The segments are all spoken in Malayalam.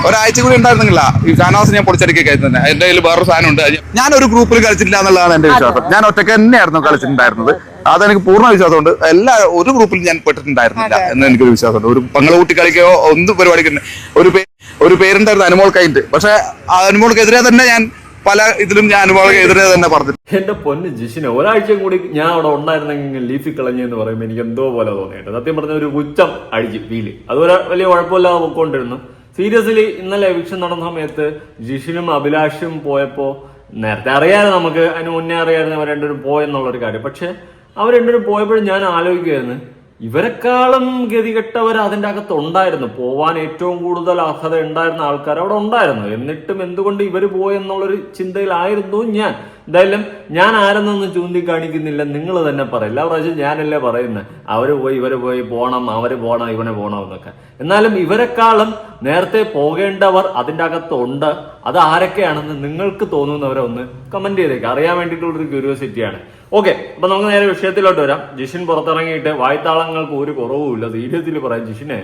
ഒരാഴ്ച കൂടി ഉണ്ടായിരുന്നില്ല ഈ ഷാനവാസ് ഞാൻ പൊളിച്ചടിക്കൊക്കെ തന്നെ. എന്റെ കയ്യിൽ വേറൊരു സാധനം ഉണ്ട്. ഞാനൊരു ഗ്രൂപ്പിൽ കളിച്ചിട്ടില്ല എന്നുള്ളതാണ് എന്റെ വിശ്വാസം. ഞാൻ ഒറ്റയ്ക്ക് തന്നെയായിരുന്നു കളിച്ചിട്ടുണ്ടായിരുന്നത്. അതെനിക്ക് പൂർണ്ണ വിശ്വാസമുണ്ട്. ഒരു ഗ്രൂപ്പിൽ ഞാൻ പെട്ടിട്ടുണ്ടായിരുന്നില്ല എന്ന് എനിക്കൊരു വിശ്വാസമുണ്ട്. ഒരു പങ്ങളൂട്ടി കളിക്കുകയോ ഒന്നും പരിപാടിക്ക് ഒരു പേരുണ്ടായിരുന്നു അനുമോൾ കൈൻഡ്. പക്ഷെ ആ അനുമോൾക്കെതിരെ തന്നെ ഞാൻ പല ഇതിലും ഞാൻ അനുമോൾക്കെതിരെ തന്നെ പറഞ്ഞു. എന്റെ പൊന്ന് ജിഷിനെ, ഒരാഴ്ച കൂടി ഞാൻ അവിടെ ഉണ്ടായിരുന്നെങ്കിൽ ലീഫി കളഞ്ഞെന്ന് പറയുമ്പോൾ എനിക്ക് എന്തോ പോലെ തോന്നിയിട്ട് സത്യം പറഞ്ഞ ഒരു പുച്ഛം അടിച്ച് ഫീല്. അതുപോലെ വലിയ കുഴപ്പമില്ലാതെ പോയിക്കൊണ്ടിരുന്നു. സീരിയസ്ലി ഇന്നലെ എവിക്ഷൻ നടന്ന സമയത്ത് ജിഷിനും അഭിലാഷും പോയപ്പോ നേരത്തെ അറിയാതെ നമുക്ക് അതിന് മുന്നേ അറിയാമായിരുന്നു അവർ രണ്ടുപേരും പോയെന്നുള്ളൊരു കാര്യം. പക്ഷെ അവർ രണ്ടുപേരും പോയപ്പോഴും ഞാൻ ആലോചിക്കുകയായിരുന്നു, ഇവരെക്കാളും ഗതികെട്ടവർ അതിൻ്റെ അകത്ത് ഉണ്ടായിരുന്നു. പോവാൻ ഏറ്റവും കൂടുതൽ അർഹത ഉണ്ടായിരുന്ന ആൾക്കാർ അവിടെ ഉണ്ടായിരുന്നു. എന്നിട്ടും എന്തുകൊണ്ട് ഇവർ പോയെന്നുള്ളൊരു ചിന്തയിലായിരുന്നു ഞാൻ. എന്തായാലും ഞാൻ ആരെന്നൊന്നും ചൂണ്ടിക്കാണിക്കുന്നില്ല, നിങ്ങൾ തന്നെ പറയും. എല്ലാ പ്രാവശ്യം ഞാനല്ലേ പറയുന്നത് അവര് പോയി ഇവര് പോയി പോണം, അവര് പോണം, ഇവനെ പോണം എന്നൊക്കെ. എന്നാലും ഇവരെക്കാളും നേരത്തെ പോകേണ്ടവർ അതിൻ്റെ അകത്തുണ്ട്. അത് ആരൊക്കെയാണെന്ന് നിങ്ങൾക്ക് തോന്നുന്നവരെ ഒന്ന് കമന്റ് ചെയ്തേക്ക്. അറിയാൻ വേണ്ടിയിട്ടുള്ളൊരു ക്യൂരിയോസിറ്റിയാണ്. ഓക്കെ, അപ്പൊ നമുക്ക് നേരെ വിഷയത്തിലോട്ട് വരാം. ജിഷിൻ പുറത്തിറങ്ങിയിട്ട് വായ്ത്താളങ്ങൾക്ക് ഒരു കുറവുമില്ല. സീരിയസിൽ പറയാം ജിഷിനെ,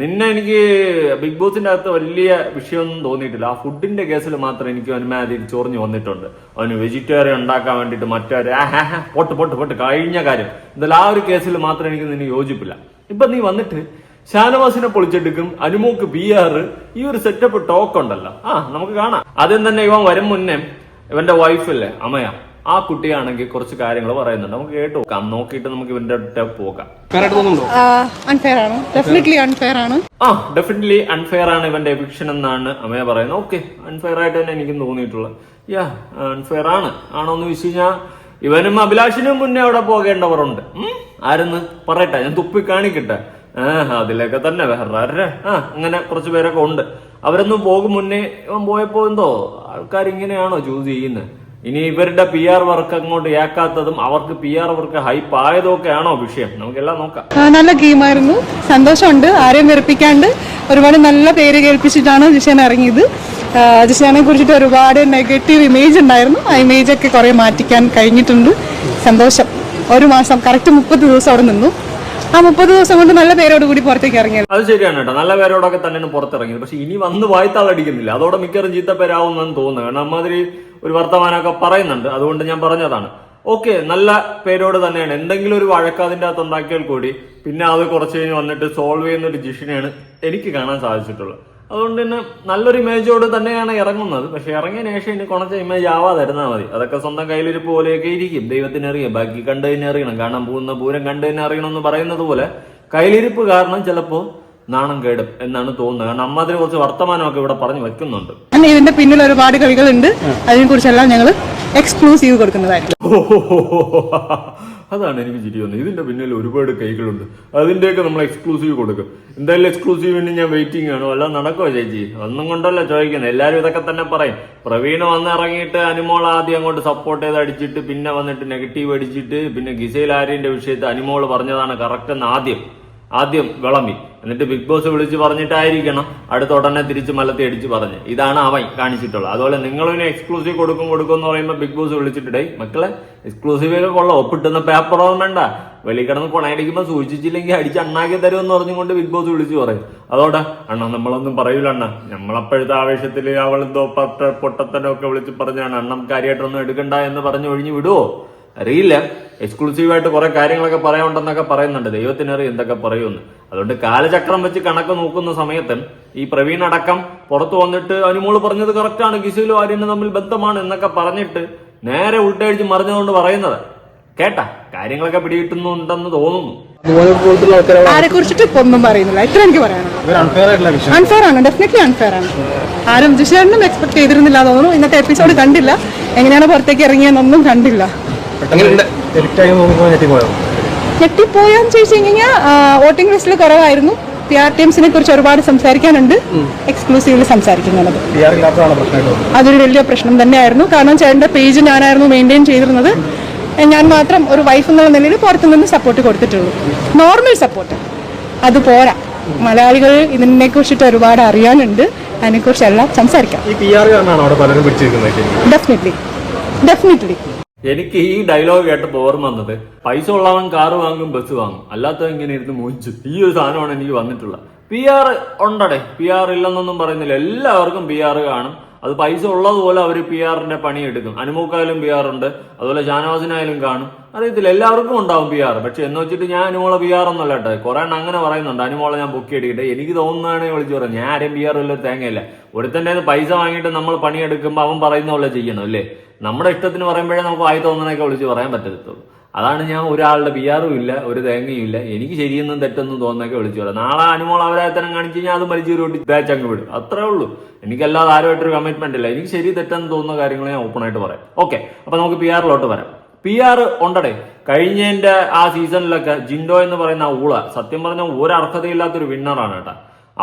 നിന്നെ എനിക്ക് ബിഗ് ബോസിന്റെ അകത്ത് വലിയ വിഷയമൊന്നും തോന്നിയിട്ടില്ല. ആ ഫുഡിന്റെ കേസിൽ മാത്രം എനിക്ക് അവന്മാര് ചൊറിഞ്ഞു വന്നിട്ടുണ്ട്. അവന് വെജിറ്റേറിയൻ ഉണ്ടാക്കാൻ വേണ്ടിയിട്ട് മറ്റൊരു പൊട്ട് കഴിഞ്ഞ കാര്യം. എന്തായാലും ആ ഒരു കേസിൽ മാത്രം എനിക്ക് നിന്നെ യോജിപ്പില്ല. ഇപ്പൊ നീ വന്നിട്ട് ഷാനവാസിനെ പൊളിച്ചെടുക്കും, അനുമോക്ക് PR, ഈ ഒരു സെറ്റപ്പ് ടോക്ക് ഉണ്ടല്ലോ. നമുക്ക് കാണാം. ആദ്യം തന്നെ ഇവൻ വരും മുന്നേ ഇവന്റെ വൈഫല്ലേ അമയ, ആ കുട്ടിയാണെങ്കിൽ കുറച്ച് കാര്യങ്ങൾ പറയുന്നുണ്ട്. നമുക്ക് കേട്ടു നോക്കിയിട്ട് നമുക്ക് ഇവന്റെ അടുത്ത് പോകാം. അൺഫെയർ ആണ്, ഡെഫിനറ്റ്ലി അൺഫെയർ ആണ്. ഡെഫിനറ്റ്ലി അൺഫെയർ ആണ് ഇവന്റെ എവിക്ഷൻ എന്നാണ് അമയ പറയുന്നത്. ഓക്കെ, അൺഫെയർ ആയിട്ട് തന്നെ എനിക്കും തോന്നിയിട്ടുള്ളത്. അൺഫെയർ ആണോന്ന് വെച്ച് കഴിഞ്ഞാൽ ഇവനും അഭിലാഷിനും മുന്നേ അവിടെ പോകേണ്ടവരുണ്ട്. ആരെന്ന് പറയട്ടെ, ഞാൻ തുപ്പി കാണിക്കട്ടെ. അതിലൊക്കെ തന്നെ വേറെ അങ്ങനെ കുറച്ച് പേരൊക്കെ ഉണ്ട്. അവരൊന്നും പോകും മുന്നേ ഇവൻ പോയപ്പോ എന്തോ ആൾക്കാർ ഇങ്ങനെയാണോ ചൂസ് ചെയ്യുന്നത്? ഇനി ഇവരുടെ PR വർക്ക് അങ്ങോട്ട് ഏക്കാത്തതും അവർക്ക് PR വർക്ക് ഹൈപ്പ് ആയതൊക്കെ ആണോ വിഷയം? നമുക്കെല്ലാം നോക്കാം. നല്ല ഗെയിമായിരുന്നു, സന്തോഷമുണ്ട്. ആരെയും വെറുപ്പിക്കാണ്ട് ഒരുപാട് നല്ല പേര് കേൾപ്പിച്ചിട്ടാണ് ജിഷാൻ ഇറങ്ങിയത്. ജിഷാനെ കുറിച്ചിട്ട് ഒരുപാട് നെഗറ്റീവ് ഇമേജ് ഉണ്ടായിരുന്നു. ആ ഇമേജ് ഒക്കെ കുറെ മാറ്റിക്കാൻ കഴിഞ്ഞിട്ടുണ്ട്. സന്തോഷം. ഒരു മാസം കറക്റ്റ് 30 ദിവസം അവിടെ നിന്നു. ആ 30 ദിവസം കൊണ്ട് നല്ല പേരോട് കൂടി പുറത്തേക്ക് ഇറങ്ങിയത്. അത് ശരിയാണ് കേട്ടോ, നല്ല പേരോടൊക്കെ തന്നെയാണ് പുറത്തിറങ്ങിയത്. പക്ഷെ ഇനി വന്ന് വായ്ത്താളടിക്കുന്നില്ല. അതോടെ മിക്കവാറും ചീത്ത പേരാവുന്നെന്ന് തോന്നുന്നു. കാരണം അമ്മാതിരി ഒരു വർത്തമാനമൊക്കെ പറയുന്നുണ്ട്. അതുകൊണ്ട് ഞാൻ പറഞ്ഞതാണ്. ഓക്കെ, നല്ല പേരോട് തന്നെയാണ്. എന്തെങ്കിലും ഒരു വഴക്ക് അതിൻ്റെ അകത്ത് ഉണ്ടാക്കിയാൽ കൂടി പിന്നെ അത് കുറച്ച് കഴിഞ്ഞ് വന്നിട്ട് സോൾവ് ചെയ്യുന്ന ഒരു ജിഷിനെയാണ് എനിക്ക് കാണാൻ സാധിച്ചിട്ടുള്ളത്. അതുകൊണ്ട് തന്നെ നല്ലൊരു ഇമേജോട് തന്നെയാണ് ഇറങ്ങുന്നത്. പക്ഷെ ഇറങ്ങിയ ശേഷം ഇനി കുറച്ച ഇമേജ് ആവാതിരുന്നാൽ മതി. അതൊക്കെ സ്വന്തം കയ്യിലിരിപ്പ് പോലെയൊക്കെ ഇരിക്കും. ദൈവത്തിന് അറിയാം, ബാക്കി കണ്ടു തന്നെ അറിയണം. കാണാൻ പോകുന്ന പൂരം കണ്ടു തന്നെ അറിയണം എന്ന് പറയുന്നത് പോലെ കയ്യിലിരിപ്പ് കാരണം ചിലപ്പോൾ നാണം കേടും എന്നാണ് തോന്നുന്നത്. കാരണം അമ്മാതിരി കുറച്ച് വർത്തമാനമൊക്കെ ഇവിടെ പറഞ്ഞു വെക്കുന്നുണ്ട്. ഇതിന്റെ പിന്നിൽ ഒരുപാട് കളികളുണ്ട്. അതിനെ കുറിച്ചെല്ലാം ഞങ്ങൾ എക്സ്ക്ലൂസീവ് കൊടുക്കുന്നതായിരിക്കും. അതാണ് എനിക്ക് ചിരി വന്നത്. ഇതിന്റെ പിന്നിൽ ഒരുപാട് കൈകളുണ്ട്, അതിന്റെയൊക്കെ നമ്മൾ എക്സ്ക്ലൂസീവ് കൊടുക്കും. എന്തായാലും എക്സ്ക്ലൂസീവിന് ഞാൻ വെയിറ്റിംഗ് ആണ്. വല്ലതും നടക്കുമോ ചേച്ചി? ഒന്നും കൊണ്ടല്ല ചോദിക്കുന്നത്. എല്ലാവരും ഇതൊക്കെ തന്നെ പറയും. പ്രവീണ് വന്ന് ഇറങ്ങിയിട്ട് അനുമോൾ ആദ്യം അങ്ങോട്ട് സപ്പോർട്ട് ചെയ്ത് അടിച്ചിട്ട് പിന്നെ വന്നിട്ട് നെഗറ്റീവ് അടിച്ചിട്ട് പിന്നെ ഗിസൈൽ ആര്യന്റെ വിഷയത്തിൽ അനുമോൾ പറഞ്ഞതാണ് കറക്റ്റ് എന്ന് ആദ്യം വിളമ്പി. എന്നിട്ട് ബിഗ് ബോസ് വിളിച്ച് പറഞ്ഞിട്ടായിരിക്കണം അടുത്ത ഉടനെ തിരിച്ച് മലത്തി അടിച്ച് പറഞ്ഞ്. ഇതാണ് അവൻ കാണിച്ചിട്ടുള്ളത്. അതുപോലെ നിങ്ങളിന് എക്സ്ക്ലൂസീവ് കൊടുക്കും എന്ന് പറയുമ്പോൾ ബിഗ് ബോസ് വിളിച്ചിട്ടേ മക്കളെ എക്സ്ക്ലൂസീവ് കൊള്ളാം, ഒപ്പിട്ടുന്ന പേപ്പറൊന്നും വേണ്ട, വെളി കിടന്ന് കൊണയടിക്കുമ്പോൾ സൂക്ഷിച്ചില്ലെങ്കിൽ അടിച്ച് അണ്ണാക്കി തരുമെന്ന് പറഞ്ഞുകൊണ്ട് ബിഗ് ബോസ് വിളിച്ച് പറയും. അതോടെ അണ്ണ നമ്മളൊന്നും പറയൂല അണ്ണ, നമ്മളപ്പോഴത്തെ ആവേശത്തിൽ അവളെന്തോ പൊട്ടത്തനൊക്കെ വിളിച്ച് പറഞ്ഞാണ് അണ്ണം കാര്യമായിട്ടൊന്നും എടുക്കണ്ട എന്ന് പറഞ്ഞ് ഒഴിഞ്ഞു വിടുവോ അറിയില്ല. എക്സ്ക്ലൂസീവായിട്ട് കുറെ കാര്യങ്ങളൊക്കെ പറയാനുണ്ടെന്നൊക്കെ പറയുന്നുണ്ട്. ദൈവത്തിനറിയാം എന്തൊക്കെ പറയുമെന്ന്. അതുകൊണ്ട് കാലചക്രം വെച്ച് കണക്ക് നോക്കുന്ന സമയത്ത് ഈ പ്രവീൺ അടക്കം പുറത്തു വന്നിട്ട് അനുമോള് പറഞ്ഞത് കറക്റ്റാണ്, ഗിസൈലും ആര്യനും തമ്മിൽ ബന്ധമാണ് എന്നൊക്കെ പറഞ്ഞിട്ട് നേരെ ഉൾട്ടടിച്ച് മറിഞ്ഞുകൊണ്ട് പറയുന്നത് കേട്ടാ കാര്യങ്ങളൊക്കെ പിടികിട്ടുന്നുണ്ടെന്ന് തോന്നുന്നു. ആരെ കുറിച്ചിട്ട് ഇപ്പൊ ഒന്നും പറയുന്നില്ല. ഇത്ര എനിക്ക് പറയാനുള്ളത് അൺഫെയർ ആണ്, ഡെഫിനറ്റ്ലി അൺഫെയർ ആണ്. ആരും ജിഷാനും എക്സ്പെക്ട് ചെയ്തിരുന്നില്ല തോന്നുന്നു. ഇന്നത്തെ എപ്പിസോഡ് കണ്ടില്ല, എങ്ങനെയാണ് പുറത്തേക്ക് ഇറങ്ങിയെന്നൊന്നും കണ്ടില്ല. ഞെട്ടിപ്പോയാന്ന് ചോദിച്ചു കഴിഞ്ഞാൽ വോട്ടിംഗ് ലിസ്റ്റിൽ കുറവായിരുന്നു. PR ടീംസിനെ കുറിച്ച് ഒരുപാട് സംസാരിക്കാനുണ്ട്. എക്സ്ക്ലൂസീവിൽ സംസാരിക്കുന്നുള്ളത് അതൊരു വലിയ പ്രശ്നം തന്നെയായിരുന്നു. കാരണം ചേട്ടൻ്റെ പേജ് ഞാനായിരുന്നു മെയിൻറ്റെയിൻ ചെയ്തിരുന്നത്. ഞാൻ മാത്രം ഒരു വൈഫ് എന്നുള്ള നിലയിൽ പുറത്തുനിന്ന് സപ്പോർട്ട് കൊടുത്തിട്ടുള്ളൂ, നോർമൽ സപ്പോർട്ട്. അത് പോരാ. മലയാളികൾ ഇതിനെ കുറിച്ചിട്ട് ഒരുപാട് അറിയാനുണ്ട്. അതിനെക്കുറിച്ചെല്ലാം സംസാരിക്കാം. ഡെഫിനറ്റ്ലി എനിക്ക് ഈ ഡയലോഗ് കേട്ടപ്പോൾ ഓർമ്മ വന്നത്, പൈസ ഉള്ളവൻ കാറ് വാങ്ങും ബസ് വാങ്ങും, അല്ലാത്തവൻ ഇങ്ങനെ ഇരുന്ന് മോഹിച്ചു. ഈ ഒരു സാധനമാണ് എനിക്ക് വന്നിട്ടുള്ളത്. PR ഉണ്ടടേ, PR ഇല്ലെന്നൊന്നും പറയുന്നില്ല. എല്ലാവർക്കും PR കാണും. അത് പൈസ ഉള്ളതുപോലെ അവർ PR-ന്റെ പണിയെടുക്കും. അനുമോക്കായാലും PR ഉണ്ട്, അതുപോലെ ഷാനവാസിനായാലും കാണും. അറിയത്തില്ല, എല്ലാവർക്കും ഉണ്ടാവും PR. പക്ഷെ എന്ന് വെച്ചിട്ട് ഞാൻ അനുമോളെ PR ഒന്നല്ല കേട്ടോ. കുറെ അങ്ങനെ പറയുന്നുണ്ട്, അനുമോളെ ഞാൻ ബുക്ക് ചെയ്തിട്ട് എനിക്ക് തോന്നുന്നതാണ് വിളിച്ചു പറയാം. ഞാൻ ആരെയും PR വല്ല തേങ്ങയില്ല. ഒരുത്തൻ്റെ പൈസ വാങ്ങിയിട്ട് നമ്മൾ പണിയെടുക്കുമ്പോൾ അവൻ പറയുന്ന പോലെ ചെയ്യണം അല്ലേ? നമ്മുടെ ഇഷ്ടത്തിന് പറയുമ്പോഴേ നമുക്ക് വായി തോന്നണൊക്കെ വിളിച്ച് പറയാൻ പറ്റത്തുള്ളൂ. അതാണ് ഞാൻ ഒരാളുടെ PR-ഉം ഇല്ല, ഒരു തേങ്ങയും ഇല്ല. എനിക്ക് ശരിയെന്നും തെറ്റെന്നും തോന്നുന്നൊക്കെ വിളിച്ചു പറയാം. നാളെ അനുമോൾ അവരാത്തരം കാണിച്ചു കഴിഞ്ഞാൽ അത് മരിച്ചൂട്ടി തേച്ചങ്ങ് വിടും. അത്രേ ഉള്ളൂ. എനിക്കല്ലാതെ ആരുമായിട്ടൊരു കമ്മിറ്റ്മെന്റ് ഇല്ല. എനിക്ക് ശരി തെറ്റെന്ന് തോന്നുന്ന കാര്യങ്ങൾ ഞാൻ ഓപ്പണായിട്ട് പറയാം. ഓക്കെ, അപ്പൊ നമുക്ക് PR-ലോട്ട് വരാം. PR ഉണ്ടടേ. കഴിഞ്ഞതിന്റെ ആ സീസണിലൊക്കെ ജിൻഡോ എന്ന് പറയുന്ന ഊള സത്യം പറഞ്ഞാൽ ഒരു അർഹതയില്ലാത്തൊരു വിന്നറാണ് കേട്ടോ.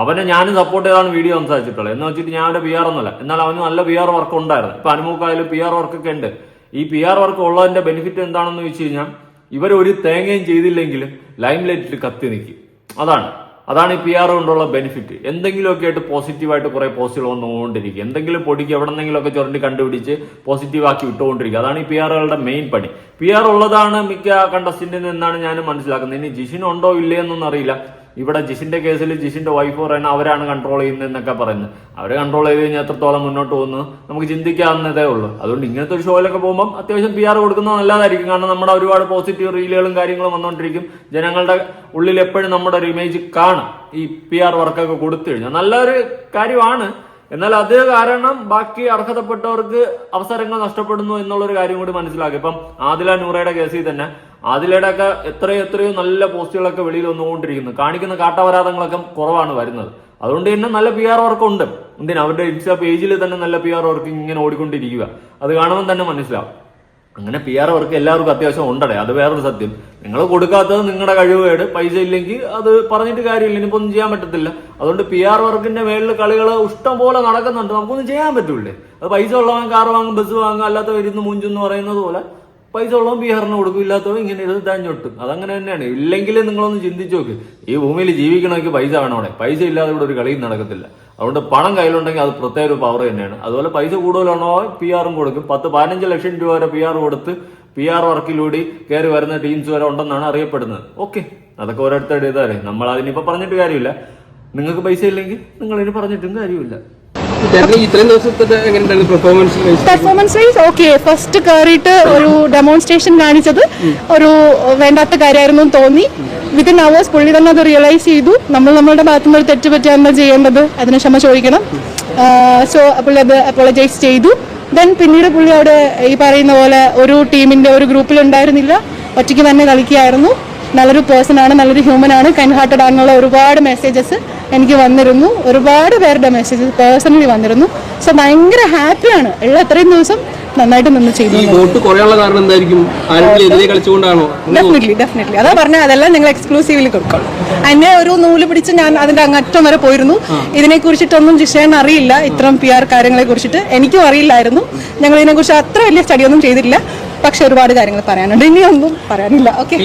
അവനെ ഞാനും സപ്പോർട്ട് ചെയ്താണ് വീഡിയോ സംസാരിച്ചിട്ടുള്ളത്. എന്ന് വെച്ചിട്ട് ഞാൻ അവന്റെ PR ഒന്നുമല്ല, എന്നാൽ അവന് നല്ല PR വർക്ക് ഉണ്ടായിരുന്നു. ഇപ്പൊ അനുമോക്കായാലും PR വർക്കൊക്കെ ഉണ്ട്. ഈ PR വർക്ക് ഉള്ളതിന്റെ ബെനിഫിറ്റ് എന്താണെന്ന് വെച്ച് കഴിഞ്ഞാൽ ഇവരൊരു തേങ്ങയും ചെയ്തില്ലെങ്കിലും ലൈം ലൈറ്റിൽ കത്തി നിൽക്കും. അതാണ് ഈ PR കൊണ്ടുള്ള ബെനിഫിറ്റ്. എന്തെങ്കിലുമൊക്കെ ആയിട്ട് പോസിറ്റീവായിട്ട് കുറെ പോസ്റ്റുകൾ വന്നുകൊണ്ടിരിക്കും. എന്തെങ്കിലും പൊടിക്ക് എവിടെന്നെങ്കിലുമൊക്കെ ചുരണ്ടി കണ്ടുപിടിച്ച് പോസിറ്റീവാക്കി വിട്ടുകൊണ്ടിരിക്കുക. അതാണ് ഈ PR-കളുടെ മെയിൻ പണി. PR ഉള്ളതാണ് മിക്ക കണ്ടസ്റ്റന്റിന് എന്നാണ് ഞാൻ മനസ്സിലാക്കുന്നത്. ഇനി ജിഷിനുണ്ടോ ഇല്ലേ എന്നൊന്നും അറിയില്ല. ഇവിടെ ജിഷിന്റെ കേസിൽ ജിഷിന്റെ വൈഫ് പറയുന്നത് അവരാണ് കൺട്രോൾ ചെയ്യുന്നതെന്നൊക്കെ പറയുന്നത്. അവരെ കൺട്രോൾ ചെയ്ത് കഴിഞ്ഞാൽ എത്രത്തോളം മുന്നോട്ട് പോകുന്നു നമുക്ക് ചിന്തിക്കാവുന്നതേ ഉള്ളൂ. അതുകൊണ്ട് ഇങ്ങനത്തെ ഒരു ഷോയിലൊക്കെ പോകുമ്പോൾ അത്യാവശ്യം PR കൊടുക്കുന്നത് നല്ലതായിരിക്കും. കാരണം നമ്മുടെ ഒരുപാട് പോസിറ്റീവ് റീലുകളും കാര്യങ്ങളും വന്നുകൊണ്ടിരിക്കും. ജനങ്ങളുടെ ഉള്ളിൽ എപ്പോഴും നമ്മുടെ ഒരു ഇമേജ് കാണും ഈ PR വർക്കൊക്കെ കൊടുത്തു കഴിഞ്ഞാൽ. നല്ലൊരു കാര്യമാണ്. എന്നാൽ അത് കാരണം ബാക്കി അർഹതപ്പെട്ടവർക്ക് അവസരങ്ങൾ നഷ്ടപ്പെടുന്നു എന്നുള്ളൊരു കാര്യം കൂടി മനസ്സിലാക്കി. ഇപ്പം ആദില നൂറയുടെ കേസിൽ തന്നെ ആദിലയുടെ ഒക്കെ എത്രയോ നല്ല പോസ്റ്റുകളൊക്കെ വെളിയിൽ വന്നുകൊണ്ടിരിക്കുന്നു. കാണിക്കുന്ന കാട്ടപരാധങ്ങളൊക്കെ കുറവാണ് വരുന്നത്. അതുകൊണ്ട് തന്നെ നല്ല PR വർക്ക് ഉണ്ട്. അവരുടെ ഇൻസ്റ്റാ പേജിൽ തന്നെ നല്ല PR വർക്ക് ഇങ്ങനെ ഓടിക്കൊണ്ടിരിക്കുക. അത് കാണുമ്പോൾ തന്നെ മനസ്സിലാവും. അങ്ങനെ PR വർക്ക് എല്ലാവർക്കും അത്യാവശ്യം ഉണ്ടടേ. അത് വേറൊരു സത്യം. നിങ്ങൾ കൊടുക്കാത്തത് നിങ്ങളുടെ കഴിവുകേട്. പൈസ ഇല്ലെങ്കിൽ അത് പറഞ്ഞിട്ട് കാര്യമില്ല, ഇനിയിപ്പോ ഒന്നും ചെയ്യാൻ പറ്റത്തില്ല. അതുകൊണ്ട് PR വർക്കിന്റെ മേളിൽ കളികൾ ഇഷ്ടം പോലെ നടക്കുന്നുണ്ട്. നമുക്കൊന്നും ചെയ്യാൻ പറ്റൂലേ? അത് പൈസ ഉള്ളവൻ കാർ വാങ്ങും, ബസ് വാങ്ങും, അല്ലാത്ത വരുന്ന മുഞ്ചെന്ന് പറയുന്നത് പോലെ പൈസ ഉള്ളവൻ PR-ന് കൊടുക്കും, ഇല്ലാത്തവൻ ഇങ്ങനെ എഴുതാൻ ചൊട്ടും. അതങ്ങനെ തന്നെയാണ്. ഇല്ലെങ്കിൽ നിങ്ങളൊന്ന് ചിന്തിച്ചു നോക്ക്. ഈ ഭൂമിയിൽ ജീവിക്കണമെങ്കിൽ പൈസ വേണോടെ. പൈസ ഇല്ലാതെ ഇവിടെ ഒരു കളിയും നടക്കത്തില്ല. അതുകൊണ്ട് പണം കയ്യിലുണ്ടെങ്കിൽ അത് പ്രത്യേക ഒരു പവർ തന്നെയാണ്. അതുപോലെ പൈസ കൂടുതലാണോ PR-ഉം കൊടുക്കും. 10-15 ലക്ഷം രൂപ വരെ PR കൊടുത്ത് PR വർക്കിലൂടെ കയറി വരുന്ന ടീംസ് വരെ ഉണ്ടെന്നാണ് അറിയപ്പെടുന്നത്. ഓക്കെ, അതൊക്കെ ഓരോരുത്തരുടെ ഇതാരെ. നമ്മൾ അതിനിപ്പോ പറഞ്ഞിട്ട് കാര്യമില്ല. നിങ്ങൾക്ക് പൈസ ഇല്ലെങ്കിൽ നിങ്ങൾ ഇനി പറഞ്ഞിട്ടും കാര്യമില്ല. Performance wise okay. ഫസ്റ്റ് കയറിയിട്ട് ഒരു ഡെമോൺസ്ട്രേഷൻ കാണിച്ചത് ഒരു വേണ്ടാത്ത കാര്യമായിരുന്നു തോന്നി. വിത്തിൻ അവേഴ്സ് പുള്ളി തന്നെ അത് റിയലൈസ് ചെയ്തു. നമ്മളുടെ ഭാഗത്തുനിന്ന് ഒരു തെറ്റ് പറ്റിയാൽ എന്താ ചെയ്യേണ്ടത്, അതിന് ക്ഷമ ചോദിക്കണം. സോ പുള്ളി അത് അപ്പോളജൈസ് ചെയ്തു. ദെൻ പിന്നീട് പുള്ളി അവിടെ ഈ പറയുന്ന പോലെ ഒരു ടീമിന്റെ ഒരു ഗ്രൂപ്പിൽ ഉണ്ടായിരുന്നില്ല, ഒറ്റയ്ക്ക് തന്നെ കളിക്കുകയായിരുന്നു. നല്ലൊരു പേഴ്സൺ ആണ്, നല്ലൊരു ഹ്യൂമൻ ആണ്, കൈൻഡ് ഹാർട്ടഡ് ആണെന്നുള്ള ഒരുപാട് മെസ്സേജസ് എനിക്ക് വന്നിരുന്നു. ഒരുപാട് പേരുടെ മെസ്സേജസ് പേഴ്സണലി വന്നിരുന്നു. സോ ഭയങ്കര ഹാപ്പിയാണ്. ഉള്ള എത്രയും ദിവസം നന്നായിട്ട് നിന്ന് ചെയ്തു. ഡെഫിനറ്റ്ലി അതാ പറഞ്ഞ അതെല്ലാം നിങ്ങൾ എക്സ്ക്ലൂസീവ്ലി കൊടുക്കണം. അതിനെ ഒരു നൂല് പിടിച്ച് ഞാൻ അതിന്റെ അങ്ങറ്റം വരെ പോയിരുന്നു. ഇതിനെ കുറിച്ചിട്ടൊന്നും ജിഷേന് അറിയില്ല. ഇത്തരം PR കാര്യങ്ങളെ കുറിച്ചിട്ട് എനിക്കും അറിയില്ലായിരുന്നു. ഞങ്ങൾ ഇതിനെ കുറിച്ച് അത്ര വലിയ സ്റ്റഡി ഒന്നും ചെയ്തിട്ടില്ല. പക്ഷെ ഒരുപാട് കാര്യങ്ങൾ പറയാനുണ്ട്. ഇനിയൊന്നും പറയാനില്ല. ഓക്കെ,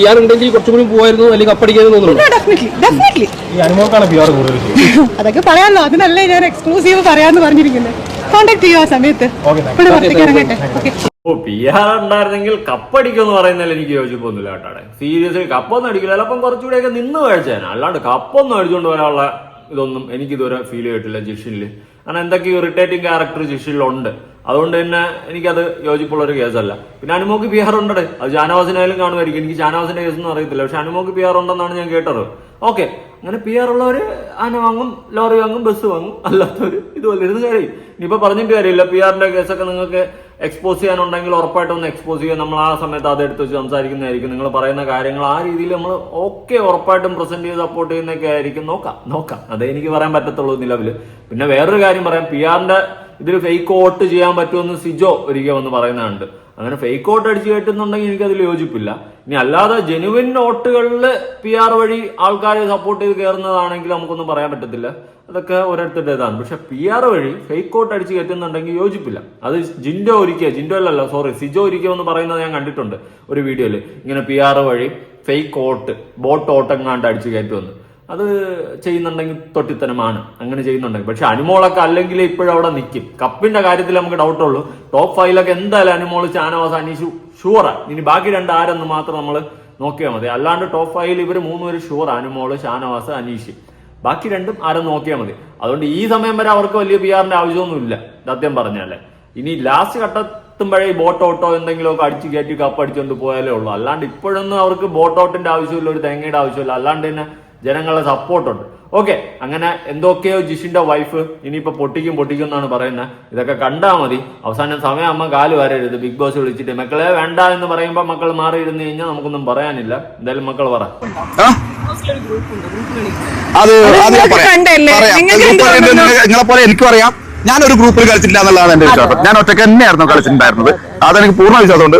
അതൊക്കെ പറയാമല്ലോ. അതിനല്ലേ ഞാൻ എക്സ്ക്ലൂസീവ് പറയാന്ന് പറഞ്ഞിരിക്കുന്നത്. കോണ്ടാക്ട് ചെയ്യുക ആ സമയത്ത്. PR ഉണ്ടായിരുന്നെങ്കിൽ കപ്പടിക്കുമെന്ന് പറയുന്നതിൽ എനിക്ക് യോജിപ്പൊന്നുമില്ല കേട്ടാടെ. സീരിയസ്ലി കപ്പൊന്നും അടിക്കില്ല. ചിലപ്പം കുറച്ചുകൂടെയൊക്കെ നിന്ന് കഴിച്ചാൽ. അല്ലാണ്ട് കപ്പൊന്നും അടിച്ചുകൊണ്ട് വരാനുള്ള ഇതൊന്നും എനിക്കിതുവരെ ഫീൽ ചെയ്തിട്ടില്ല ജിഷിനില്. കാരണം എന്തൊക്കെ ഇറിറ്റേറ്റിംഗ് ക്യാരക്ടർ ജിഷിനിലുണ്ട്. അതുകൊണ്ട് തന്നെ എനിക്കത് യോജിപ്പുള്ള ഒരു കേസല്ല. പിന്നെ അനുമോക്ക് PR ഉണ്ടേ. അത് ഷാനവാസിനായാലും കാണുമായിരിക്കും. എനിക്ക് ഷാനവാസിന്റെ കേസൊന്നും അറിയത്തില്ല. പക്ഷെ അനുമോക്ക് PR ഉണ്ടെന്നാണ് ഞാൻ കേട്ടത്. ഓക്കെ, അങ്ങനെ PR ഉള്ളവര് ആന വാങ്ങും, ലോറി വാങ്ങും, ബസ് വാങ്ങും. അല്ലാത്തവര് ഇതുപോലെ ഇരുന്ന് കാര്യം. ഇനിയിപ്പോ പറഞ്ഞിട്ട് കാര്യമില്ല. PR-ന്റെ കേസൊക്കെ നിങ്ങൾക്ക് എക്സ്പോസ് ചെയ്യാനുണ്ടെങ്കിൽ ഉറപ്പായിട്ടും ഒന്ന് എക്സ്പോസ് ചെയ്യുക. നമ്മൾ ആ സമയത്ത് അത് എടുത്ത് വെച്ച് സംസാരിക്കുന്നതായിരിക്കും. നിങ്ങൾ പറയുന്ന കാര്യങ്ങൾ ആ രീതിയിൽ നമ്മൾ ഉറപ്പായിട്ടും പ്രസന്റ് ചെയ്ത് സപ്പോർട്ട് ചെയ്യുന്നൊക്കെ ആയിരിക്കും. നോക്കാം. അതേ എനിക്ക് പറയാൻ പറ്റത്തുള്ളൂ നിലവിൽ. പിന്നെ വേറൊരു കാര്യം പറയാം. PR-ന്റെ ഇതിൽ ഫേക്ക് വോട്ട് ചെയ്യാൻ പറ്റുമെന്ന് സിജോ ഒരിക്കൽ വന്ന് പറയുന്നുണ്ട്. അങ്ങനെ ഫേക്ക് വോട്ട് അടിച്ചു കയറ്റുന്നുണ്ടെങ്കിൽ എനിക്കതിൽ യോജിപ്പില്ല. ഇനി അല്ലാതെ ജെനുവിൻ വോട്ടുകളിൽ PR വഴി ആൾക്കാരെ സപ്പോർട്ട് ചെയ്ത് കയറുന്നതാണെങ്കിൽ നമുക്കൊന്നും പറയാൻ പറ്റത്തില്ല. അതൊക്കെ ഓരോരുത്തരുടെ ഇതാണ്. പക്ഷെ PR വഴി ഫേക്ക് വോട്ട് അടിച്ച് കയറ്റുന്നുണ്ടെങ്കിൽ യോജിപ്പില്ല. അത് സിജോ ഒരിക്കൽ എന്ന് പറയുന്നത് ഞാൻ കണ്ടിട്ടുണ്ട് ഒരു വീഡിയോയിൽ. ഇങ്ങനെ PR വഴി ഫേക്ക് വോട്ട് ബോട്ട് ഓട്ടെങ്ങാണ്ട് അടിച്ച് കയറ്റുമെന്ന്. അത് ചെയ്യുന്നുണ്ടെങ്കിൽ തൊട്ടിത്തനമാണ് അങ്ങനെ ചെയ്യുന്നുണ്ടെങ്കിൽ. പക്ഷെ അനുമോളൊക്കെ അല്ലെങ്കിൽ ഇപ്പോഴും അവിടെ നിൽക്കും. കപ്പിന്റെ കാര്യത്തിൽ നമുക്ക് ഡൗട്ടുള്ളൂ. ടോപ്പ് 5 എന്തായാലും അനുമോള്, ഷാനവാസ്, അനീഷ് ഷുവറാ. ഇനി ബാക്കി 2 ആരെന്ന് മാത്രം നമ്മൾ നോക്കിയാൽ മതി. അല്ലാണ്ട് ടോപ്പ് 5 ഇവർ 3 പേര് ഷുവർ. അനുമോള്, ഷാനവാസ്, അനീഷ്. ബാക്കി രണ്ടും ആരും നോക്കിയാൽ മതി. അതുകൊണ്ട് ഈ സമയം വരെ അവർക്ക് വലിയ PR-ന്റെ ആവശ്യമൊന്നുമില്ല സത്യം പറഞ്ഞാലേ. ഇനി ലാസ്റ്റ് ഘട്ടത്തുമ്പോഴേ ഈ ബോട്ടോട്ടോ എന്തെങ്കിലുമൊക്കെ അടിച്ച് കയറ്റി കപ്പടിച്ചുകൊണ്ട് പോയാലേ ഉള്ളൂ. അല്ലാണ്ട് ഇപ്പോഴൊന്നും അവർക്ക് ബോട്ടോട്ടിന്റെ ആവശ്യമില്ല, ഒരു തേങ്ങയുടെ ആവശ്യമില്ല. അല്ലാണ്ട് തന്നെ ജനങ്ങളുടെ സപ്പോർട്ടുണ്ട്. ഓക്കെ, അങ്ങനെ എന്തൊക്കെയോ ജിഷിന്റെ വൈഫ് ഇനിയിപ്പോ പൊട്ടിക്കും എന്നാണ് പറയുന്നത്. ഇതൊക്കെ കണ്ടാൽ മതി. അവസാനം സമയം അമ്മ കാല് വരരുത്. ബിഗ് ബോസ് വിളിച്ചിട്ട് മക്കളെ വേണ്ട എന്ന് പറയുമ്പോ മക്കൾ മാറിയിരുന്നു കഴിഞ്ഞാൽ നമുക്കൊന്നും പറയാനില്ല. എന്തായാലും മക്കൾ പറ. അത് നിങ്ങളെ പോലെ എനിക്കും അറിയാം. ഞാനൊരു ഗ്രൂപ്പിൽ കളിച്ചിട്ടില്ല എന്നുള്ളതാണ് എന്റെ വിശ്വാസം. ഞാൻ ഒറ്റയ്ക്ക് തന്നെയായിരുന്നു കളിച്ചിട്ടുണ്ടായിരുന്നത്. അതെനിക്ക് പൂർണ്ണ വിശ്വാസമുണ്ട്.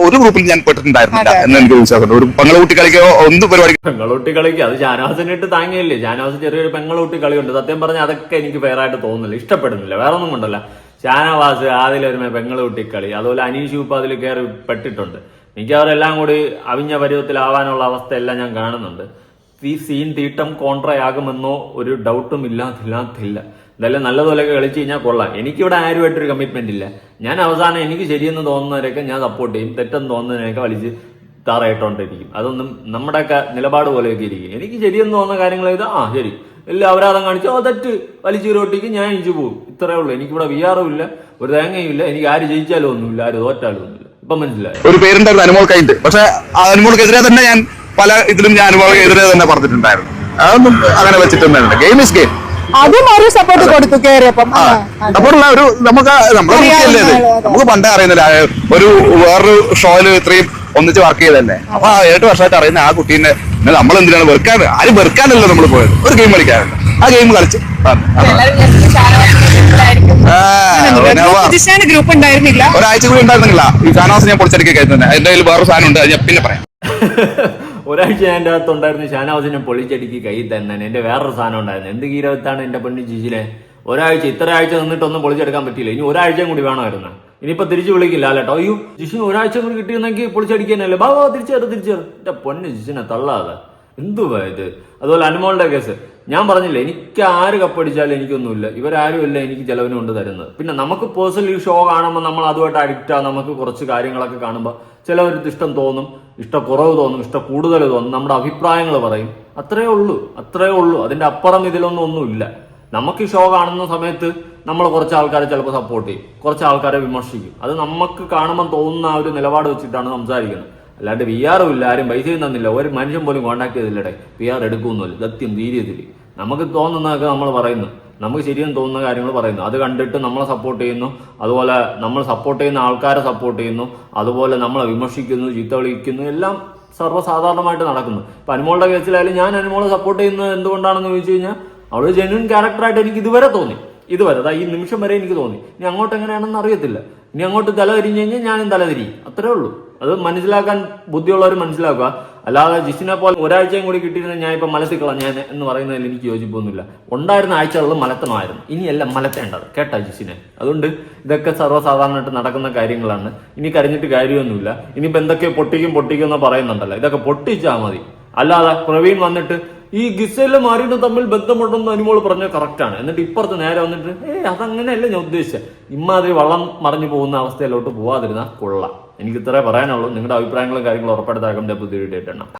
ഒരു ഗ്രൂപ്പിൽ ഞാൻ പെട്ടിട്ടുണ്ടായിരുന്നില്ല എന്ന് എനിക്ക് വിശ്വാസമുണ്ട്. ഒരു പെങ്ങളൂട്ടി കളിക്കോ ഒന്നും പരിപാടി പെങ്ങളൂട്ടി കളിക്കുക അത് ഷാനവാസിനിട്ട് താങ്ങിയില്ലേ. ഷാനവാസ് ചെറിയൊരു പെങ്ങളൂട്ടി കളിയുണ്ട്. സത്യം പറഞ്ഞാൽ അതൊക്കെ എനിക്ക് ഫെയറായിട്ട് തോന്നുന്നില്ല, ഇഷ്ടപ്പെടുന്നില്ല. വേറെ ഒന്നും കൊണ്ടല്ല. ഷാനവാസ് അതിലൊരു പെങ്ങളൂട്ടി കളി, അതുപോലെ അനീഷ് ഉപ്പ് അതിൽ കയറി പെട്ടിട്ടുണ്ട്. എനിക്ക് അവരെല്ലാം കൂടി അവിഞ്ഞ പരുവത്തിലാവാനുള്ള അവസ്ഥയെല്ലാം ഞാൻ കാണുന്നുണ്ട്. ഈ സീൻ തീട്ടം കോൺട്രയാകുമെന്നോ ഒരു ഡൗട്ടും ഇല്ലാത്തില്ല. ഇതെല്ലാം നല്ലതുപോലെയൊക്കെ കളിച്ചു കഴിഞ്ഞാൽ കൊള്ളാം. എനിക്കിവിടെ ആരുമായിട്ടൊരു കമ്മിറ്റ്മെന്റ് ഇല്ല. ഞാൻ അവസാനം എനിക്ക് ശരിയെന്ന് തോന്നുന്നവരൊക്കെ ഞാൻ സപ്പോർട്ട് ചെയ്യും, തെറ്റെന്ന് തോന്നുന്നതിനൊക്കെ വലിച്ച് താറയിട്ടോണ്ടിരിക്കും. അതൊന്നും നമ്മുടെയൊക്കെ നിലപാട് പോലെയൊക്കെ ഇരിക്കും. എനിക്ക് ശരിയെന്ന് തോന്നുന്ന കാര്യങ്ങൾ ചെയ്താൽ ശരി, എല്ലാം അപരാധം കാണിച്ചു തെറ്റ് വലിച്ചീറോട്ടിക്ക് ഞാൻ ഇഞ്ചു പോകും. ഇത്രയേ ഉള്ളൂ. എനിക്കിവിടെ വിആറും ഇല്ല, ഒരു തേങ്ങയും ഇല്ല. എനിക്ക് ആര് ജയിച്ചാലും ഒന്നുമില്ല, ആര് തോറ്റാലും ഒന്നുമില്ല. ഇപ്പം മനസ്സിലായി. ഒരു പേരുണ്ടായിരുന്നു അനുമോൾ കൈൻഡ്. പക്ഷെ ആ അനുമോൾക്കെതിരെ തന്നെ ഞാൻ പല ഇതിലും ഞാൻ അനുമോൾക്കെതിരെ തന്നെ പറഞ്ഞിട്ടുണ്ടായിരുന്നു. അതൊന്നും അങ്ങനെ വെച്ചിട്ടൊന്നും ഗെയിം ഇസ് ഗെയിം. അതും ഒരു സപ്പോർട്ട് കൊടുത്തു കയറിയപ്പം. സപ്പോർട്ടുള്ള ഒരു നമുക്ക് പണ്ടേ അറിയുന്നില്ല. ഒരു വേറൊരു ഷോയില് ഇത്രയും ഒന്നിച്ച് വർക്ക് ചെയ്തല്ലേ. അപ്പൊ 7 വർഷമായിട്ട് അറിയുന്ന ആ കുട്ടീനെ നമ്മൾ എന്തിനാണ് വെറുക്കാൻ? ആരും വെറുക്കാനല്ലോ നമ്മൾ പോയത്, ഒരു ഗെയിം കളിക്കാറുണ്ട്. ആ ഗെയിം കളിച്ച് ഗ്രൂപ്പ് ഉണ്ടായിരുന്നില്ല, ഒരാഴ്ച കൂടി ഉണ്ടായിരുന്നില്ല. ഈ ഷാനവാസ് ഞാൻ പൊളിച്ചടിക്കാൻ തന്നെ. എന്റെ കയ്യിൽ വേറൊരു സാധനം ഉണ്ട്, ഞാൻ പിന്നെ പറയാം. ഒരാഴ്ച എൻ്റെ അകത്ത് ഉണ്ടായിരുന്നു ഷാനവാസിനെ പൊളിച്ചടിക്ക് കൈ തന്നെ. എന്റെ വേറൊരു സാധനം ഉണ്ടായിരുന്നു. എന്ത് ഗീരവത്താണ് എന്റെ പെണ്ണ് ജിജിനെ. ഇത്ര ആഴ്ച നിന്നിട്ടൊന്നും പൊളിച്ചെടുക്കാൻ പറ്റിയില്ല. ഇനി ഒരാഴ്ചയും കൂടി വേണമായിരുന്നു. ഇനിയിപ്പോ തിരിച്ചു വിളിക്കില്ല കേട്ടോ. അയ്യോ ജിഷിന് ഒരാഴ്ച കൂടി കിട്ടിയെന്നെങ്കിൽ പൊളിച്ചടിക്കാനല്ലേ. ബാബാ തിരിച്ചേറ്. എന്റെ പൊണ്ണ് ജിഷിനെ തള്ളാതെ എന്തുവാ ഇത്. അതുപോലെ അനുമോളുടെ കേസ് ഞാൻ പറഞ്ഞില്ല, എനിക്ക് ആര് കപ്പടിച്ചാലും എനിക്കൊന്നുമില്ല. ഇവരാരുമല്ല എനിക്ക് ചെലവിന് കൊണ്ട് തരുന്നത്. പിന്നെ നമുക്ക് പേഴ്സണലി ഷോ കാണുമ്പോൾ നമ്മൾ അതുമായിട്ട് അഡിക്റ്റ് ആകും. നമുക്ക് കുറച്ച് കാര്യങ്ങളൊക്കെ കാണുമ്പോൾ ചിലവർക്ക് ഇഷ്ടം തോന്നും, ഇഷ്ടക്കുറവ് തോന്നും, കൂടുതൽ തോന്നും. നമ്മുടെ അഭിപ്രായങ്ങൾ പറയും. അത്രേ ഉള്ളൂ. അതിന്റെ അപ്പുറം ഒന്നുമില്ല. നമുക്ക് ഷോ കാണുന്ന സമയത്ത് നമ്മൾ കുറച്ച് ആൾക്കാരെ ചിലപ്പോൾ സപ്പോർട്ട് ചെയ്യും, കുറച്ച് ആൾക്കാരെ വിമർശിക്കും. അത് നമുക്ക് കാണുമ്പോൾ തോന്നുന്ന ആ ഒരു നിലപാട് വെച്ചിട്ടാണ് സംസാരിക്കുന്നത്. അല്ലാണ്ട് PR-ഉം ഇല്ല, ആരും പൈസയും തന്നില്ല, ഒരു മനുഷ്യൻ പോലും കോൺടാക്ട് ചെയ്തില്ലടേ. PR എടുക്കുന്നില്ല, സത്യം ധീര്യത്തിൽ നമുക്ക് തോന്നുന്നതൊക്കെ നമ്മൾ പറയുന്നു, നമുക്ക് ശരിയെന്ന് തോന്നുന്ന കാര്യങ്ങൾ പറയുന്നു. അത് കണ്ടിട്ട് നമ്മളെ സപ്പോർട്ട് ചെയ്യുന്നു, അതുപോലെ നമ്മൾ സപ്പോർട്ട് ചെയ്യുന്ന ആൾക്കാരെ സപ്പോർട്ട് ചെയ്യുന്നു, അതുപോലെ നമ്മളെ വിമർശിക്കുന്നു, ചീത്ത വിളിക്കുന്നു, എല്ലാം സർവ്വസാധാരണമായിട്ട് നടക്കുന്നു. ഇപ്പൊ അനുമോളുടെ കേസിലായാലും ഞാൻ അനുമോളെ സപ്പോർട്ട് ചെയ്യുന്നത് എന്തുകൊണ്ടാണെന്ന് ചോദിച്ചു കഴിഞ്ഞാൽ അവള് ജെന്യൂൻ ക്യാരക്ടറായിട്ട് എനിക്ക് ഇതുവരെ തോന്നി. ഈ നിമിഷം വരെ എനിക്ക് തോന്നി. ഇനി അങ്ങോട്ട് എങ്ങനെയാണെന്ന് അറിയത്തില്ല. ഇനി അങ്ങോട്ട് തല തിരിഞ്ഞു കഴിഞ്ഞാൽ ഞാനും തല തിരിയും. അത്രേ ഉള്ളൂ. അത് മനസ്സിലാക്കാൻ ബുദ്ധിയുള്ളവർ മനസ്സിലാക്കുക. അല്ലാതെ ജിഷിനെ പോലെ ഒരാഴ്ചയും കൂടി കിട്ടിയിരുന്ന ഞാൻ ഇപ്പൊ മലത്തി കളഞ്ഞാൻ എന്ന് പറയുന്നതിൽ എനിക്ക് യോജിപ്പൊന്നുമില്ല. ഉണ്ടായിരുന്ന ആഴ്ചകളിൽ മലത്തണമായിരുന്നു, ഇനിയെല്ലാം മലത്തേണ്ടത് കേട്ടാ ജിഷിനെ. അതുകൊണ്ട് ഇതൊക്കെ സർവ്വസാധാരണമായിട്ട് നടക്കുന്ന കാര്യങ്ങളാണ്. ഇനി കരഞ്ഞിട്ട് കാര്യമൊന്നുമില്ല. ഇനിയിപ്പോ എന്തൊക്കെ പൊട്ടിക്കും എന്ന് പറയുന്നുണ്ടല്ലോ, ഇതൊക്കെ പൊട്ടിച്ചാൽ മതി. അല്ലാതെ പ്രവീൺ വന്നിട്ട് ഈ ഗിസയിലെ മാറിയിട്ട് തമ്മിൽ ബന്ധമുണ്ടെന്ന് അനുമോള് പറഞ്ഞത് കറക്റ്റാണ്. എന്നിട്ട് ഇപ്പുറത്ത് നേരെ വന്നിട്ട് അതങ്ങനെയല്ല ഞാൻ ഉദ്ദേശിച്ചത്. ഇമ്മാതിരി വള്ളം മറിഞ്ഞു പോകുന്ന അവസ്ഥയിലോട്ട് പോവാതിരുന്നാൽ കൊള്ളാം. എനിക്ക് ഇത്രേ പറയാനുള്ളൂ. നിങ്ങളുടെ അഭിപ്രായങ്ങളും കാര്യങ്ങളും ഉറപ്പെടുത്താൻ പുതിയ വീഡിയോ ഇടണം.